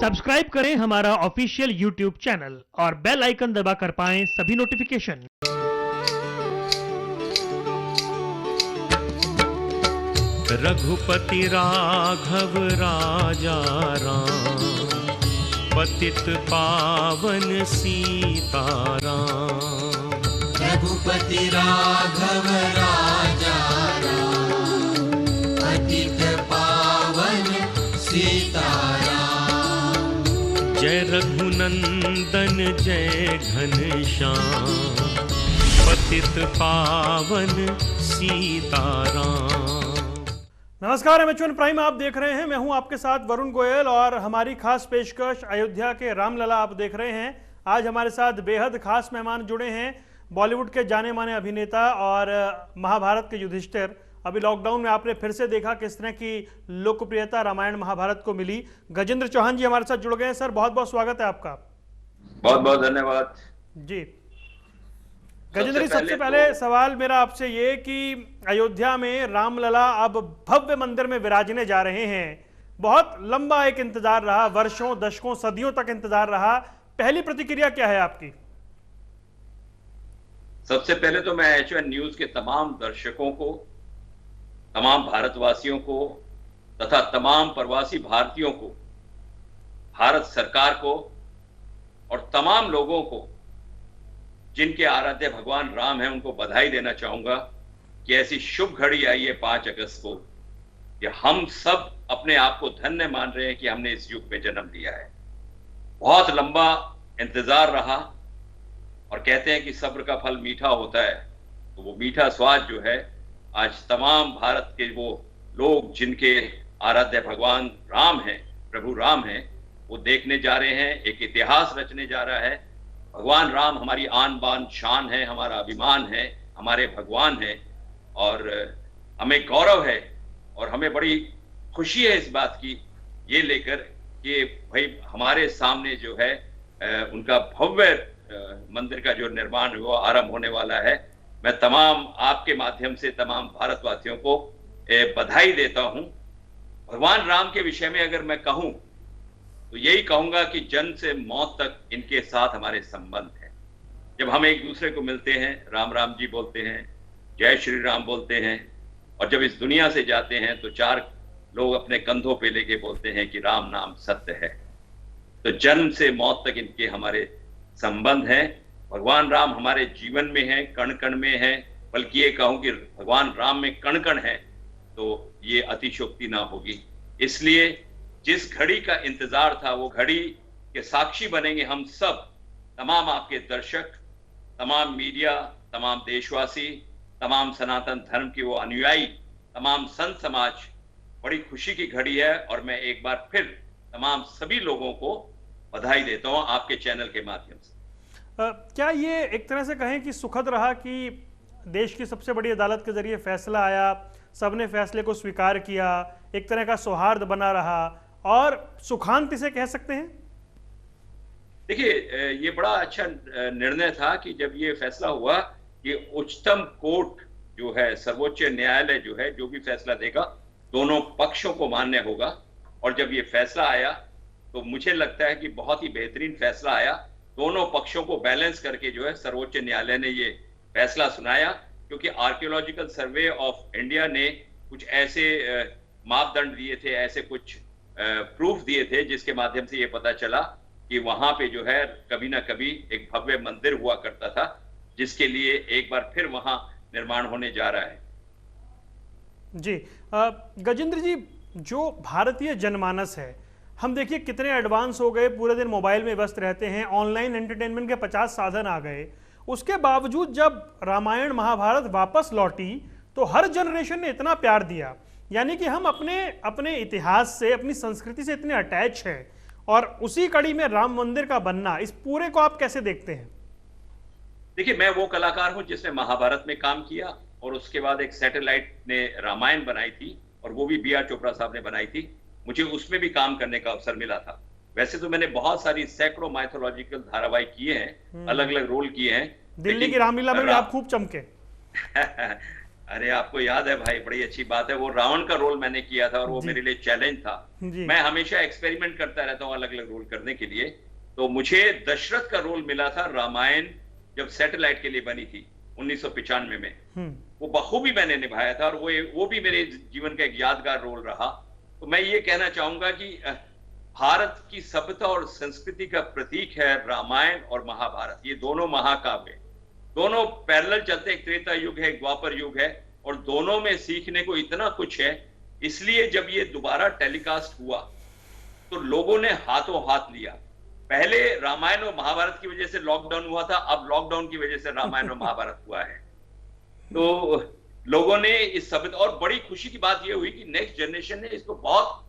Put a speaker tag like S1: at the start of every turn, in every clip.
S1: Subscribe करें हमारा official YouTube channel और बेल आइकन दबाकर पाएं सभी नोटिफिकेशन।
S2: रघुपति राघव राजा राम, पतित पावन सीताराम।
S3: रघुपति राघव राजा राम, पतित पावन सीताराम।
S2: जय रघुनंदन जय घनश्याम, पतित पावन सीताराम।
S1: नमस्कार, एमएच1 प्राइम आप देख रहे हैं। मैं हूं आपके साथ वरुण गोयल और हमारी खास पेशकश अयोध्या के रामलला आप देख रहे हैं। आज हमारे साथ बेहद खास मेहमान जुड़े हैं, बॉलीवुड के जाने माने अभिनेता और महाभारत के युधिष्ठिर। अभी लॉकडाउन में आपने फिर से देखा किस तरह की लोकप्रियता रामायण महाभारत को मिली। गजेंद्र चौहान जी हमारे साथ जुड़ गए हैं। सर बहुत बहुत स्वागत है आपका।
S4: बहुत बहुत धन्यवाद
S1: जी। गजेंद्र जी, सबसे पहले सवाल मेरा आपसे ये कि अयोध्या में रामलला अब भव्य मंदिर में विराजने जा रहे हैं। बहुत लंबा एक इंतजार रहा, वर्षों दशकों सदियों तक इंतजार रहा। पहली प्रतिक्रिया क्या है आपकी?
S4: सबसे पहले तो मैं एच1 न्यूज के तमाम दर्शकों को, तमाम भारतवासियों को तथा तमाम प्रवासी भारतीयों को, भारत सरकार को और तमाम लोगों को जिनके आराध्य भगवान राम हैं उनको बधाई देना चाहूंगा कि ऐसी शुभ घड़ी आई है 5 अगस्त को कि हम सब अपने आप को धन्य मान रहे हैं कि हमने इस युग में जन्म लिया है। बहुत लंबा इंतजार रहा और कहते हैं कि सब्र का फल मीठा होता है, तो वो मीठा स्वाद जो है आज तमाम भारत के वो लोग जिनके आराध्य भगवान राम हैं, प्रभु राम हैं, वो देखने जा रहे हैं। एक इतिहास रचने जा रहा है। भगवान राम हमारी आन बान शान है, हमारा अभिमान है, हमारे भगवान है और हमें गौरव है और हमें बड़ी खुशी है इस बात की ये लेकर कि भाई हमारे सामने जो है उनका भव्य मंदिर का जो निर्माण वो आरंभ होने वाला है। मैं तमाम आपके माध्यम से तमाम भारतवासियों को बधाई देता हूं। भगवान राम के विषय में अगर मैं कहूं तो यही कहूंगा कि जन्म से मौत तक इनके साथ हमारे संबंध है। जब हम एक दूसरे को मिलते हैं, राम राम जी बोलते हैं, जय श्री राम बोलते हैं और जब इस दुनिया से जाते हैं तो 4 लोग अपने कंधों पे लेके बोलते हैं कि राम नाम सत्य है। तो जन्म से मौत तक इनके हमारे संबंध हैं। भगवान राम हमारे जीवन में हैं, कण कण में हैं, बल्कि ये कहूं कि भगवान राम में कण कण है तो ये अतिशोक्ति ना होगी। इसलिए जिस घड़ी का इंतजार था वो घड़ी के साक्षी बनेंगे हम सब, तमाम आपके दर्शक, तमाम मीडिया, तमाम देशवासी, तमाम सनातन धर्म के वो अनुयायी, तमाम संत समाज। बड़ी खुशी की घड़ी है और मैं एक बार फिर तमाम सभी लोगों को बधाई देता हूं आपके चैनल के माध्यम से।
S1: क्या ये एक तरह से कहें कि सुखद रहा कि देश की सबसे बड़ी अदालत के जरिए फैसला आया, सबने फैसले को स्वीकार किया, एक तरह का सौहार्द बना रहा और सुखांत इसे कह सकते हैं?
S4: देखिए, ये बड़ा अच्छा निर्णय था कि जब ये फैसला हुआ कि उच्चतम कोर्ट जो है, सर्वोच्च न्यायालय जो है, जो भी फैसला देगा दोनों पक्षों को मान्य होगा। और जब ये फैसला आया तो मुझे लगता है कि बहुत ही बेहतरीन फैसला आया। दोनों पक्षों को बैलेंस करके जो है सर्वोच्च न्यायालय ने ये फैसला सुनाया, क्योंकि आर्कियोलॉजिकल सर्वे ऑफ इंडिया ने कुछ ऐसे मापदंड दिए थे, ऐसे कुछ प्रूफ दिए थे जिसके माध्यम से ये पता चला कि वहां पे जो है कभी ना कभी एक भव्य मंदिर हुआ करता था, जिसके लिए एक बार फिर वहां निर्माण होने जा रहा है।
S1: जी। गजेंद्र जी, जो भारतीय जनमानस है, हम देखिए कितने एडवांस हो गए, पूरे दिन मोबाइल में व्यस्त रहते हैं, ऑनलाइन एंटरटेनमेंट के 50 साधन आ गए। उसके बावजूद जब रामायण महाभारत वापस लौटी तो हर जनरेशन ने इतना प्यार दिया, यानी कि हम अपने इतिहास से, अपनी संस्कृति से इतने अटैच हैं और उसी कड़ी में राम मंदिर का बनना, इस पूरे को आप कैसे देखते हैं?
S4: देखिए, मैं वो कलाकार हूं जिसने महाभारत में काम किया और उसके बाद एक सैटेलाइट ने रामायण बनाई थी और वो भी बी.आर. चोपड़ा साहब ने बनाई थी। मुझे उसमें भी काम करने का अवसर मिला था। वैसे तो मैंने बहुत सारी सैकड़ों माइथोलॉजिकल धारावाहिक किए हैं, अलग अलग रोल किए हैं।
S1: दिल्ली की रामलीला में भी आप खूब चमके।
S4: अरे आपको याद है भाई, बड़ी अच्छी बात है, वो रावण का रोल मैंने किया था और वो
S1: जी।
S4: मेरे लिए चैलेंज था।
S1: जी।
S4: मैं हमेशा एक्सपेरिमेंट करता रहता हूँ अलग अलग रोल करने के लिए। तो मुझे दशरथ का रोल मिला था रामायण जब सैटेलाइट के लिए बनी थी 1995 में। वो बखूबी मैंने निभाया था और वो भी मेरे जीवन का एक यादगार रोल रहा। तो मैं ये कहना चाहूंगा कि भारत की सभ्यता और संस्कृति का प्रतीक है रामायण और महाभारत। ये दोनों महाकाव्य, दोनों पैरेलल चलते, एक त्रेता युग है, एक द्वापर युग है, और दोनों में सीखने को इतना कुछ है। इसलिए जब ये दोबारा टेलीकास्ट हुआ तो लोगों ने हाथों हाथ लिया। पहले रामायण और महाभारत की वजह से लॉकडाउन हुआ था, अब लॉकडाउन की वजह से रामायण और महाभारत हुआ है। तो लोगों ने इस सभ्यता, और बड़ी खुशी की बात यह हुई कि नेक्स्ट जनरेशन ने इसको बहुत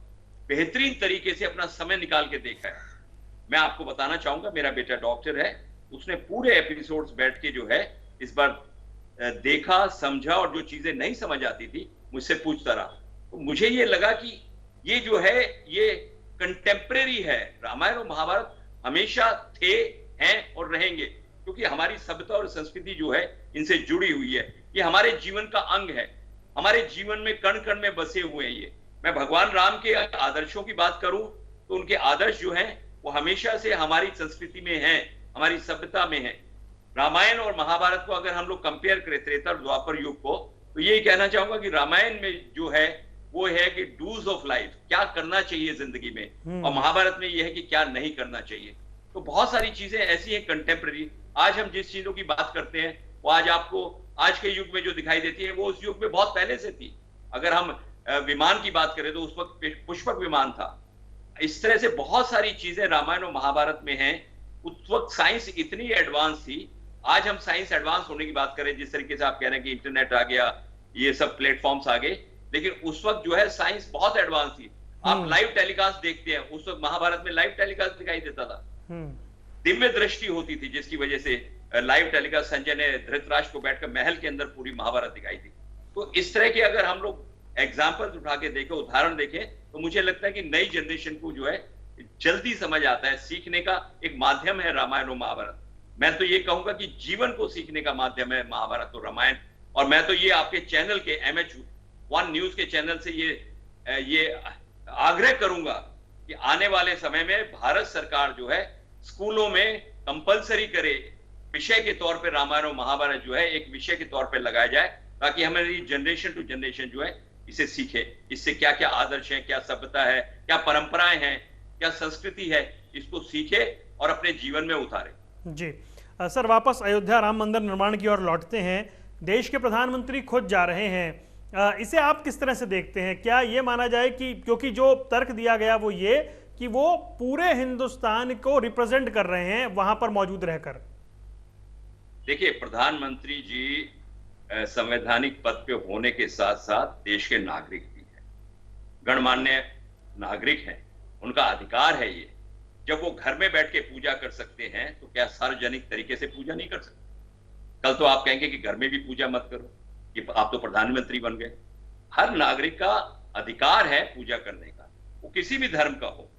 S4: बेहतरीन तरीके से अपना समय निकाल के देखा है। मैं आपको बताना चाहूंगा, मेरा बेटा डॉक्टर है, उसने पूरे एपिसोड्स बैठ के जो है इस बार देखा, समझा, और जो चीजें नहीं समझ आती थी मुझसे पूछता रहा। तो मुझे ये लगा कि ये जो है ये कंटेम्परेरी है। रामायण और महाभारत हमेशा थे, हैं और रहेंगे, क्योंकि हमारी सभ्यता और संस्कृति जो है इनसे जुड़ी हुई है। ये हमारे जीवन का अंग है, हमारे जीवन में कण कण में बसे हुए हैं ये। मैं भगवान राम के आदर्शों की बात करूं तो उनके आदर्श जो हैं वो हमेशा से हमारी संस्कृति में हैं, हमारी सभ्यता में हैं। रामायण और महाभारत को अगर हम लोग कंपेयर करें त्रेता और द्वापर युग को, तो यही कहना चाहूंगा कि रामायण में जो है वो है कि डूज ऑफ लाइफ, क्या करना चाहिए जिंदगी में, और महाभारत में यह है कि क्या नहीं करना चाहिए। तो बहुत सारी चीजें ऐसी हैं कंटेम्पररी। आज हम जिस चीजों की बात करते हैं वो आज आपको आज के युग में जो दिखाई देती है वो उस युग में बहुत पहले से थी। अगर हम विमान की बात करें तो उस वक्त पुष्पक विमान था। इस तरह से बहुत सारी चीजें रामायण और महाभारत में हैं। उस वक्त साइंस इतनी एडवांस थी। आज हम साइंस एडवांस होने की बात करें, जिस तरीके से आप कह रहे हैं कि इंटरनेट आ गया, ये सब प्लेटफॉर्म्स आ गए, लेकिन उस वक्त जो है साइंस बहुत एडवांस थी। आप लाइव टेलीकास्ट देखते हैं, उस वक्त महाभारत में लाइव टेलीकास्ट दिखाई देता था। दिव्य दृष्टि होती थी जिसकी वजह से लाइव टेलीकास्ट, संजय ने धृतराष्ट्र को बैठकर महल के अंदर पूरी महाभारत दिखाई थी। तो इस तरह के अगर हम लोग एग्जाम्पल उठा के देखें, उदाहरण देखें, तो मुझे लगता है कि नई जनरेशन को जो है जल्दी समझ आता है। सीखने का एक माध्यम है रामायण और महाभारत। मैं तो ये कहूंगा कि जीवन को सीखने का माध्यम है महाभारत और रामायण। और मैं तो ये आपके चैनल के MH1 न्यूज के चैनल से ये आग्रह करूंगा कि आने वाले समय में भारत सरकार जो है स्कूलों में कंपलसरी करे, विषय के तौर पे रामायण और महाभारत जो है एक विषय के तौर पे लगाया जाए, ताकि हमारी जनरेशन टू जनरेशन जो है इसे सीखे। इससे क्या क्या आदर्श है, क्या सभ्यता है, क्या परंपराएं हैं, क्या संस्कृति है, इसको सीखे और अपने जीवन में उतारे।
S1: जी सर, वापस अयोध्या राम मंदिर निर्माण की ओर लौटते हैं। देश के प्रधानमंत्री खुद जा रहे हैं, इसे आप किस तरह से देखते हैं? क्या ये माना जाए कि क्योंकि जो तर्क दिया गया वो ये कि वो पूरे हिंदुस्तान को रिप्रेजेंट कर रहे हैं वहां पर मौजूद रहकर?
S4: देखिए, प्रधानमंत्री जी संवैधानिक पद पे होने के साथ साथ देश के नागरिक भी हैं, गणमान्य नागरिक हैं, उनका अधिकार है ये। जब वो घर में बैठ के पूजा कर सकते हैं तो क्या सार्वजनिक तरीके से पूजा नहीं कर सकते? कल तो आप कहेंगे कि घर में भी पूजा मत करो, कि आप तो प्रधानमंत्री बन गए। हर नागरिक का अधिकार है पूजा करने का, वो किसी भी धर्म का हो।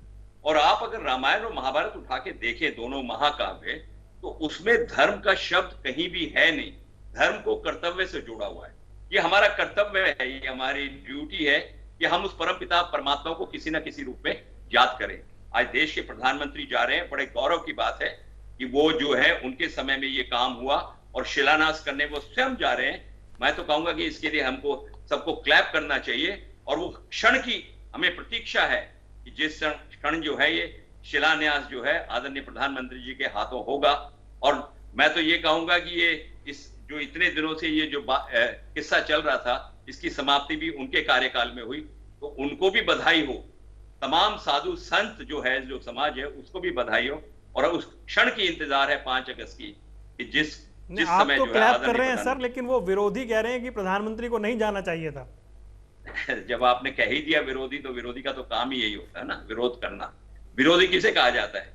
S4: और आप अगर रामायण और महाभारत उठा के देखें, दोनों महाकाव्य, तो उसमें धर्म का शब्द कहीं भी है नहीं। धर्म को कर्तव्य से जोड़ा हुआ है। ये हमारा कर्तव्य है, ये हमारी ड्यूटी है कि हम उस परमपिता परमात्मा को किसी ना किसी रूप में याद करें। आज देश के प्रधानमंत्री जा रहे हैं, बड़े गौरव की बात है कि वो जो है उनके समय में ये काम हुआ और शिलान्यास करने वो स्वयं जा रहे हैं। मैं तो कहूंगा कि इसके लिए हमको सबको क्लैप करना चाहिए। और वो क्षण की हमें प्रतीक्षा है कि जिस क्षण जो है ये शिलान्यास जो है आदरणीय प्रधानमंत्री जी के हाथों होगा। और मैं तो ये कहूंगा कि ये इस जो इतने दिनों से ये जो किस्सा चल रहा था, इसकी समाप्ति भी उनके कार्यकाल में हुई, तो उनको भी बधाई हो। तमाम साधु संत जो है, जो समाज है, उसको भी बधाई हो। और उस क्षण की इंतजार है 5 अगस्त की, कि जिस समय
S1: तो
S4: जो
S1: क्लैप कर रहे हैं सर, लेकिन वो विरोधी कह रहे हैं कि प्रधानमंत्री को नहीं जाना चाहिए था।
S4: जब आपने कह ही दिया विरोधी, तो विरोधी का तो काम ही यही होता है ना, विरोध करना। विरोधी किसे कहा जाता है?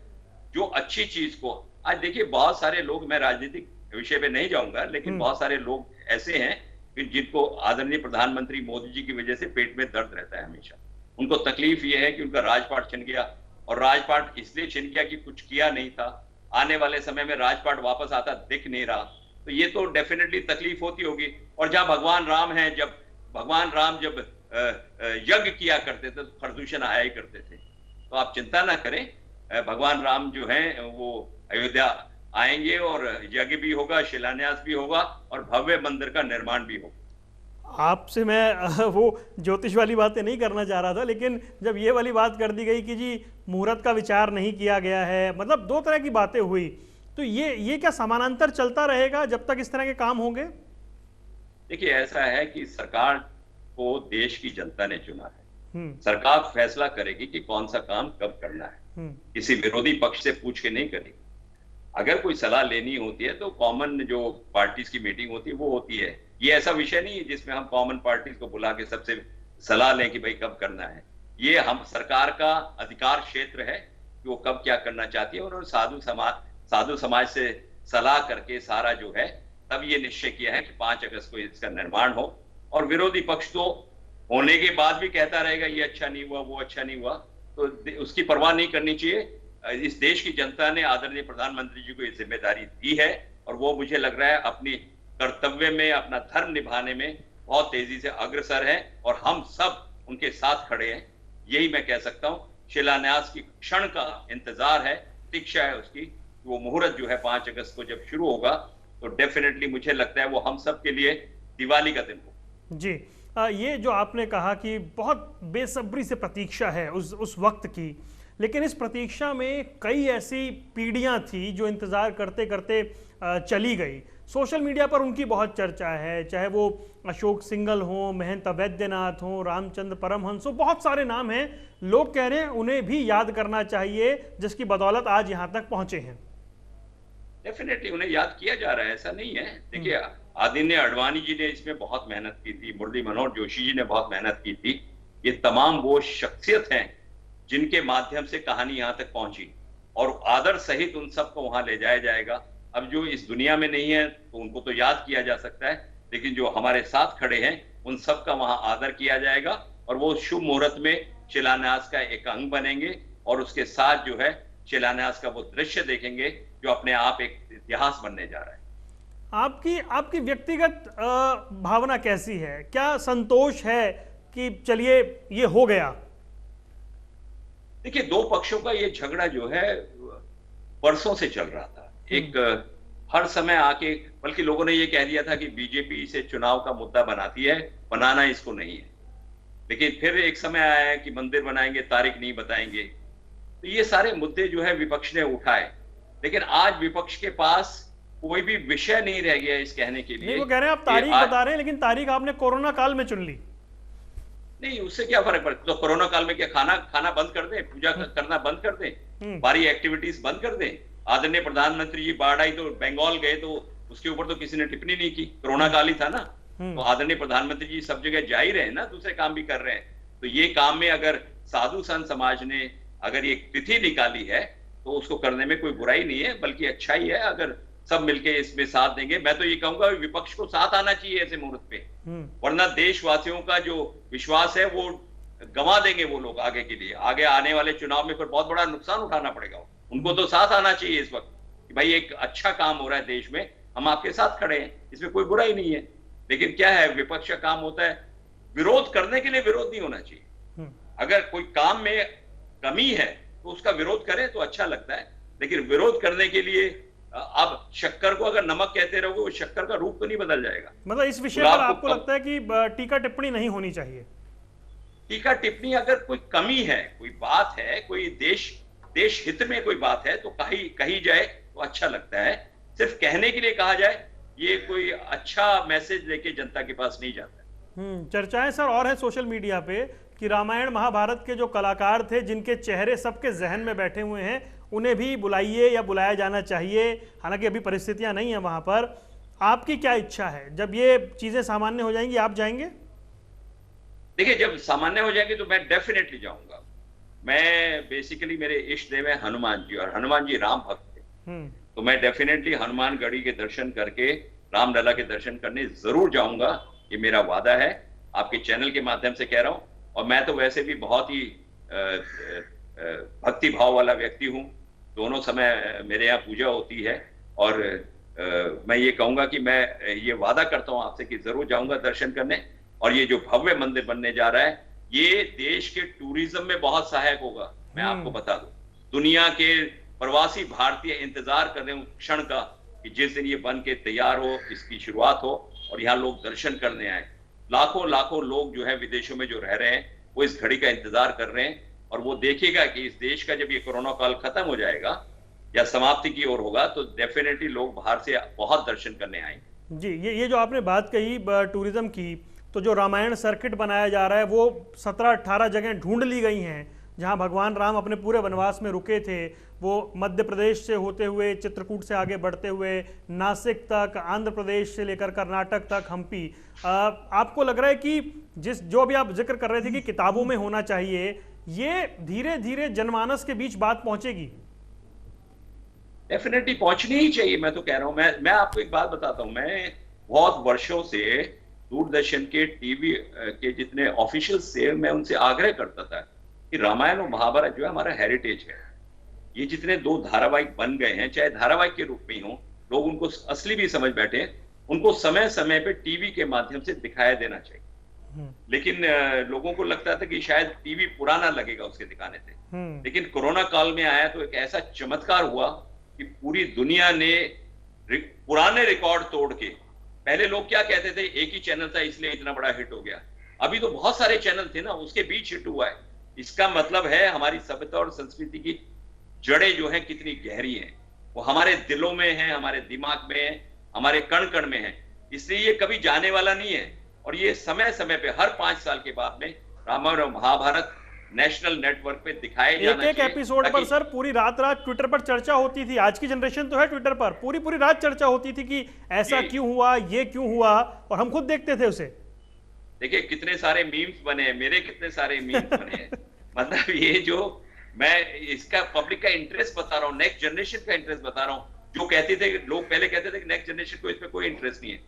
S4: जो अच्छी चीज को, आज देखिए बहुत सारे लोग, मैं राजनीतिक विषय पे नहीं जाऊंगा, लेकिन बहुत सारे लोग ऐसे हैं कि जिनको आदरणीय प्रधानमंत्री मोदी जी की वजह से पेट में दर्द रहता है हमेशा। उनको तकलीफ ये है कि उनका राजपाट छिन गया, और राजपाट इसलिए छिन गया कि कुछ किया नहीं था। आने वाले समय में राजपाट वापस आता दिख नहीं रहा। तो तो ये तो डेफिनेटली तकलीफ होती होगी। और जहां भगवान राम हैं, जब भगवान राम जब यज्ञ किया करते थे तो प्रदूषण आया ही करते थे। तो आप चिंता ना करें, भगवान राम जो हैं वो अयोध्या आएंगे और यज्ञ भी होगा, शिलान्यास भी होगा और भव्य मंदिर का निर्माण भी होगा।
S1: आपसे मैं वो ज्योतिष वाली बातें नहीं करना चाह रहा था, लेकिन जब ये वाली बात कर दी गई कि जी मुहूर्त का विचार नहीं किया गया है, मतलब दो तरह की बातें हुई, तो ये क्या समानांतर चलता रहेगा जब तक इस तरह के काम होंगे?
S4: देखिए, ऐसा है कि सरकार को देश की जनता ने चुना है। सरकार फैसला करेगी कि कौन सा काम कब करना है, किसी विरोधी पक्ष से पूछ के नहीं करेगी। अगर कोई सलाह लेनी होती है तो कॉमन जो पार्टीज की मीटिंग होती है वो होती है। ये ऐसा विषय नहीं है जिसमें हम कॉमन पार्टीज को बुला के सबसे सलाह लें कि भाई कब करना है। ये हम सरकार का अधिकार क्षेत्र है कि वो कब क्या करना चाहती है। उन्होंने साधु समाज से सलाह करके सारा जो है तब ये निश्चय किया है कि 5 अगस्त को इसका निर्माण हो। और विरोधी पक्ष तो होने के बाद भी कहता रहेगा ये अच्छा नहीं हुआ, वो अच्छा नहीं हुआ, तो उसकी परवाह नहीं करनी चाहिए। इस देश की जनता ने आदरणीय प्रधानमंत्री जी को ये जिम्मेदारी दी है और वो मुझे लग रहा है अपनी कर्तव्य में, अपना धर्म निभाने में बहुत तेजी से अग्रसर है और हम सब उनके साथ खड़े हैं। यही मैं कह सकता हूं। शिलान्यास की क्षण का इंतजार है, प्रतीक्षा है उसकी। वो मुहूर्त जो है 5 अगस्त को जब शुरू होगा तो डेफिनेटली मुझे लगता है वो हम सब के लिए दिवाली का दिन होगा।
S1: जी, ये जो आपने कहा कि बहुत बेसब्री से प्रतीक्षा है उस वक्त की, लेकिन इस प्रतीक्षा में कई ऐसी पीढ़ियां थी जो इंतजार करते करते चली गई। सोशल मीडिया पर उनकी बहुत चर्चा है, चाहे वो अशोक सिंघल हो, महंत वैद्यनाथ हो, रामचंद्र परमहंस हो, बहुत सारे नाम हैं। लोग कह रहे हैं उन्हें भी याद करना चाहिए जिसकी बदौलत आज यहाँ तक पहुंचे हैं।
S4: डेफिनेटली उन्हें याद किया जा रहा है, ऐसा नहीं है। देखिए, आदित्य अडवाणी जी ने इसमें बहुत मेहनत की थी, मुरली मनोहर जोशी जी ने बहुत मेहनत की थी। ये तमाम वो शख्सियत हैं जिनके माध्यम से कहानी यहाँ तक पहुंची और आदर सहित उन सबको वहां ले जाया जाएगा। अब जो इस दुनिया में नहीं है तो उनको तो याद किया जा सकता है, लेकिन जो हमारे साथ खड़े हैं उन सबका वहां आदर किया जाएगा और वो शुभ मुहूर्त में शिलान्यास का एक अंग बनेंगे और उसके साथ जो है शिलान्यास का वो दृश्य देखेंगे जो अपने आप एक इतिहास बनने जा रहा है।
S1: आपकी व्यक्तिगत भावना कैसी है? क्या संतोष है कि चलिए ये हो गया?
S4: देखिए, दो पक्षों का ये झगड़ा जो है वर्षों से चल रहा था। एक हर समय आके, बल्कि लोगों ने ये कह दिया था कि बीजेपी इसे चुनाव का मुद्दा बनाती है, बनाना इसको नहीं है। लेकिन फिर एक समय आया है कि मंदिर बनाएंगे, तारीख नहीं बताएंगे। तो ये सारे मुद्दे जो है विपक्ष ने उठाए, लेकिन आज विपक्ष के पास कोई भी विषय नहीं रह गया इस कहने के लिए।
S1: वो कह रहे हैं आप तारीख बता रहे हैं, लेकिन तारीख आपने कोरोना काल में चुन ली।
S4: नहीं, उससे क्या फर्क पड़ता? तो कोरोना काल में क्या खाना बंद कर दें, पूजा करना बंद कर दें, बाहरी एक्टिविटीज बंद कर दें? आदरणीय प्रधानमंत्री जी बाढ़ आई तो बंगाल गए तो उसके ऊपर तो किसी ने टिप्पणी नहीं की, कोरोना काल ही था ना। तो आदरणीय प्रधानमंत्री जी सब जगह जा ही रहे हैं ना, दूसरे काम भी कर रहे हैं। तो ये काम में अगर साधु संत समाज ने अगर ये तिथि निकाली है तो उसको करने में कोई बुराई नहीं है, बल्कि अच्छा ही है अगर सब मिलके इसमें साथ देंगे। मैं तो ये कहूंगा विपक्ष को साथ आना चाहिए ऐसे मुहूर्त पे, वरना देशवासियों का जो विश्वास है वो गंवा देंगे वो लोग आगे के लिए। आगे आने वाले चुनाव में फिर बहुत बड़ा नुकसान उठाना पड़ेगा। उनको तो साथ आना चाहिए इस वक्त कि भाई एक अच्छा काम हो रहा है देश में, हम आपके साथ खड़े हैं, इसमें कोई बुराई नहीं है। लेकिन क्या है, विपक्ष का काम होता है विरोध करने के लिए। विरोध नहीं होना चाहिए। अगर कोई काम में कमी है तो उसका विरोध करें तो अच्छा लगता है, लेकिन विरोध करने के लिए अब शक्कर को अगर नमक कहते रहोगे वो शक्कर का रूप तो नहीं बदल जाएगा।
S1: मतलब इस विषय पर आपको लगता है कि टीका टिप्पणी नहीं होनी चाहिए?
S4: टीका टिप्पणी अगर कोई कमी है, कोई बात है, कोई देश हित में कोई बात है तो कही जाए तो अच्छा लगता है। सिर्फ कहने के लिए कहा जाए ये कोई अच्छा मैसेज लेके जनता के पास नहीं जाता।
S1: चर्चाएं सर और है सोशल मीडिया पे कि रामायण महाभारत के जो कलाकार थे जिनके चेहरे सबके जहन में बैठे हुए हैं उन्हें भी बुलाइए या बुलाया जाना चाहिए। हालांकि अभी परिस्थितियां नहीं है वहां पर। आपकी क्या इच्छा है, जब ये चीजें सामान्य हो जाएंगी आप जाएंगे?
S4: देखिए, जब सामान्य हो जाएंगे तो मैं डेफिनेटली जाऊंगा। मैं बेसिकली मेरे इष्ट देव है हनुमान जी, और हनुमान जी राम भक्त थे, तो मैं डेफिनेटली हनुमान गढ़ी के दर्शन करके रामलला के दर्शन करने जरूर जाऊंगा। ये मेरा वादा है, आपके चैनल के माध्यम से कह रहा हूं। और मैं तो वैसे भी बहुत ही भक्ति भाव वाला व्यक्ति हूं। दोनों समय मेरे यहाँ पूजा होती है और मैं ये कहूंगा कि मैं ये वादा करता हूं आपसे कि जरूर जाऊंगा दर्शन करने। और ये जो भव्य मंदिर बनने जा रहा है, ये देश के टूरिज्म में बहुत सहायक होगा। मैं आपको बता दूं, दुनिया के प्रवासी भारतीय इंतजार कर रहे हैं उस क्षण का कि जिस दिन ये बन के तैयार हो, इसकी शुरुआत हो और यहाँ लोग दर्शन करने आए। लाखों लाखों लोग जो है विदेशों में जो रह रहे हैं, वो इस घड़ी का इंतजार कर रहे हैं और वो देखेगा कि इस देश का जब ये कोरोना काल खत्म हो जाएगा या समाप्ति की ओर होगा, तो डेफिनेटली लोग बाहर से बहुत दर्शन करने आएंगे।
S1: जी, ये जो आपने बात कही टूरिज्म की, तो जो रामायण सर्किट बनाया जा रहा है वो 17-18 जगह ढूंढ ली गई हैं जहां भगवान राम अपने पूरे वनवास में रुके थे। वो मध्य प्रदेश से होते हुए, चित्रकूट से आगे बढ़ते हुए, नासिक तक, आंध्र प्रदेश से लेकर कर्नाटक तक, हम्पी। आपको लग रहा है कि जो भी आप जिक्र कर रहे थे कि किताबों में होना चाहिए, ये धीरे धीरे जनमानस के बीच बात पहुंचेगी?
S4: डेफिनेटली पहुंचनी ही चाहिए। मैं तो कह रहा हूं, मैं आपको एक बात बताता हूं, मैं बहुत वर्षों से दूरदर्शन के टीवी के जितने ऑफिशियल्स थे, मैं उनसे आग्रह करता था कि रामायण और महाभारत जो है हमारा हेरिटेज है। ये जितने 2 धारावाहिक बन गए हैं, चाहे धारावाहिक के रूप में ही हो, लोग उनको असली भी समझ बैठे, उनको समय समय पे टीवी के माध्यम से दिखाया देना चाहिए। लेकिन लोगों को लगता था कि शायद टीवी पुराना लगेगा उसके दिखाने से। लेकिन कोरोना काल में आया तो एक ऐसा चमत्कार हुआ कि पूरी दुनिया ने पुराने रिकॉर्ड तोड़ के, पहले लोग क्या कहते थे, एक ही चैनल था इसलिए इतना बड़ा हिट हो गया, अभी तो बहुत सारे चैनल थे ना, उसके बीच हिट हुआ है। इसका मतलब है हमारी सभ्यता और संस्कृति की जड़ें जो हैं कितनी गहरी हैं, वो हमारे दिलों में है, हमारे दिमाग में है, हमारे कण कण में है। इसलिए ये कभी जाने वाला नहीं है। और ये समय समय पे हर 5 साल के बाद में रामायण और महाभारत नेशनल नेटवर्क पे दिखाए जाना चाहिए।
S1: एक एपिसोड पर सर पूरी रात ट्विटर पर चर्चा होती थी। आज की जनरेशन तो है ट्विटर पर, पूरी रात चर्चा होती थी कि ऐसा क्यों हुआ, ये क्यों हुआ, और हम खुद देखते थे उसे।
S4: देखिए कितने सारे मीम्स बने, मेरे कितने सारे मीम्स बने। मतलब ये जो मैं इसका पब्लिक का इंटरेस्ट बता रहा हूँ, नेक्स्ट जनरेशन का इंटरेस्ट बता रहा हूँ। जो कहते थे, लोग पहले कहते थे कि नेक्स्ट जनरेशन को इसमें कोई इंटरेस्ट नहीं है।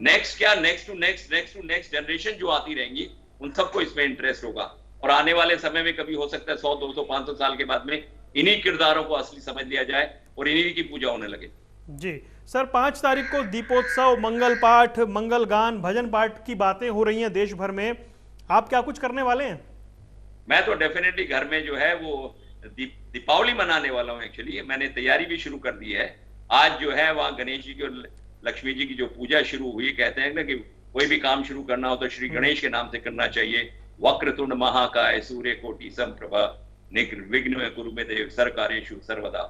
S4: नेक्स्ट क्या, नेक्स्ट टू नेक्स्ट जनरेशन जो आती रहेंगी, उन सबको इसमें इंटरेस्ट होगा। और आने वाले समय में कभी हो सकता है 100, 200, 500 साल के बाद में इन्हीं किरदारों को असली समझ लिया जाए और इन्हीं की पूजा होने लगे।
S1: जी सर, 5 तारीख को दीपोत्सव, मंगल पाठ, मंगल गान, भजन पाठ की बातें हो रही हैं देश भर में। आप क्या कुछ करने वाले हैं?
S4: मैं तो डेफिनेटली घर में जो है वो दीपावली मनाने वाला हूँ। एक्चुअली मैंने तैयारी भी शुरू कर दी है। आज जो है वहाँ गणेश जी की और लक्ष्मी जी की जो पूजा शुरू हुई। कहते हैं ना कि कोई भी काम शुरू करना हो तो श्री गणेश के नाम से करना चाहिए। वक्रतुंड महाकाय सूर्य कोटि समप्रभा निर्विघ्न कुरु मे देव सर्वकार्येषु सर्वदा।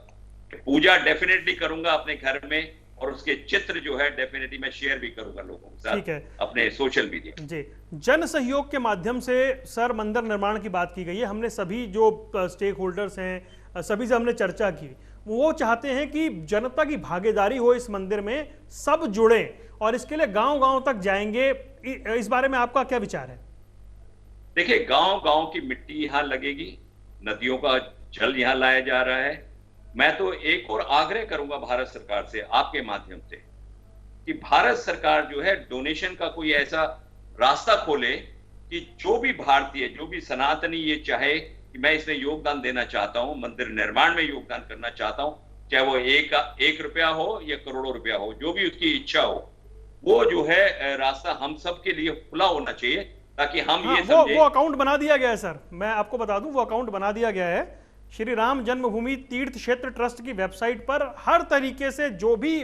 S4: पूजा डेफिनेटली करूंगा अपने घर में, और उसके चित्र जो है डेफिनेटली मैं शेयर भी करूंगा लोगों के साथ, ठीक है, अपने सोशल मीडिया।
S1: जी, जन सहयोग के माध्यम से सर मंदिर निर्माण की बात की गई है। हमने सभी जो स्टेक होल्डर्स हैं सभी से हमने चर्चा की। वो चाहते हैं कि जनता की भागीदारी हो इस मंदिर में, सब जुड़े और इसके लिए गांव-गांव तक जाएंगे। इस बारे में आपका क्या विचार है?
S4: देखिए, गांव-गांव की मिट्टी यहाँ लगेगी, नदियों का जल यहाँ लाया जा रहा है। मैं तो एक और आग्रह करूंगा भारत सरकार से आपके माध्यम से कि भारत सरकार जो है डोनेशन का कोई ऐसा रास्ता खोले कि जो भी भारतीय, जो भी सनातनी ये चाहे कि मैं इसमें योगदान देना चाहता हूं, मंदिर निर्माण में योगदान करना चाहता हूं, चाहे वो एक रुपया हो या करोड़ों रुपया हो, जो भी उसकी इच्छा हो, वो जो है रास्ता हम सब के लिए खुला होना चाहिए, ताकि हम ये समझें।
S1: वो अकाउंट बना दिया गया है सर, मैं आपको बता दूं, वो अकाउंट बना दिया गया है। श्री राम जन्मभूमि तीर्थ क्षेत्र ट्रस्ट की वेबसाइट पर हर तरीके से जो भी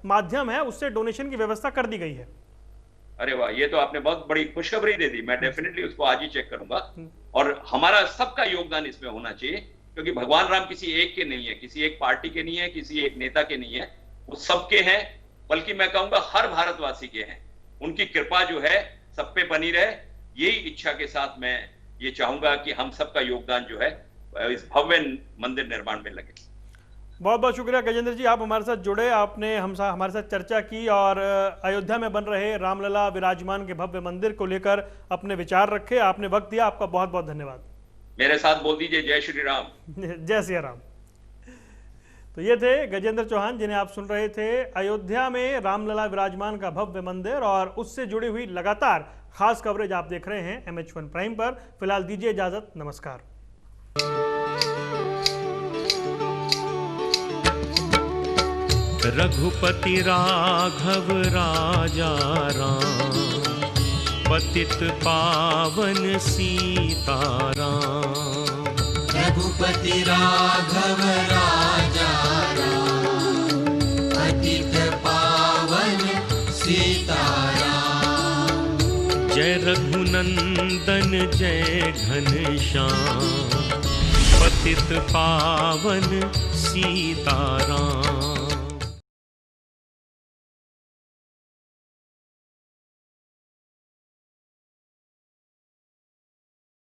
S1: माध्यम है उससे डोनेशन की व्यवस्था कर दी गई है।
S4: अरे वाह, ये तो आपने बहुत बड़ी खुशखबरी दे दी। मैं डेफिनेटली उसको आज ही चेक करूंगा। और हमारा सबका योगदान इसमें होना चाहिए, क्योंकि भगवान राम किसी एक के नहीं है, किसी एक पार्टी के नहीं है, किसी एक नेता के नहीं है, वो सबके हैं, बल्कि मैं कहूंगा हर भारतवासी के हैं। उनकी कृपा जो है सब पे बनी रहे, यही इच्छा के साथ मैं ये चाहूंगा कि हम सबका योगदान जो है इस भव्य मंदिर निर्माण में लगे।
S1: बहुत बहुत शुक्रिया गजेंद्र जी, आप हमारे साथ जुड़े, आपने हमारे साथ चर्चा की और अयोध्या में बन रहे रामलला विराजमान के भव्य मंदिर को लेकर अपने विचार रखे। आपने वक्त दिया, आपका बहुत बहुत धन्यवाद।
S4: मेरे साथ बोल दीजिए जय श्री राम।
S1: जय श्री राम। तो ये थे गजेंद्र चौहान, जिन्हें आप सुन रहे थे। अयोध्या में रामलला विराजमान का भव्य मंदिर और उससे जुड़ी हुई लगातार खास कवरेज आप देख रहे हैं MH1 प्राइम पर। फिलहाल दीजिए इजाजत, नमस्कार।
S2: रघुपति राघव राजा राम, पतित पावन सीताराम।
S3: रघुपति राघव राजा राम, पतित पावन सीताराम।
S2: जय रघुनंदन जय घनश्याम, पतित पावन सीताराम।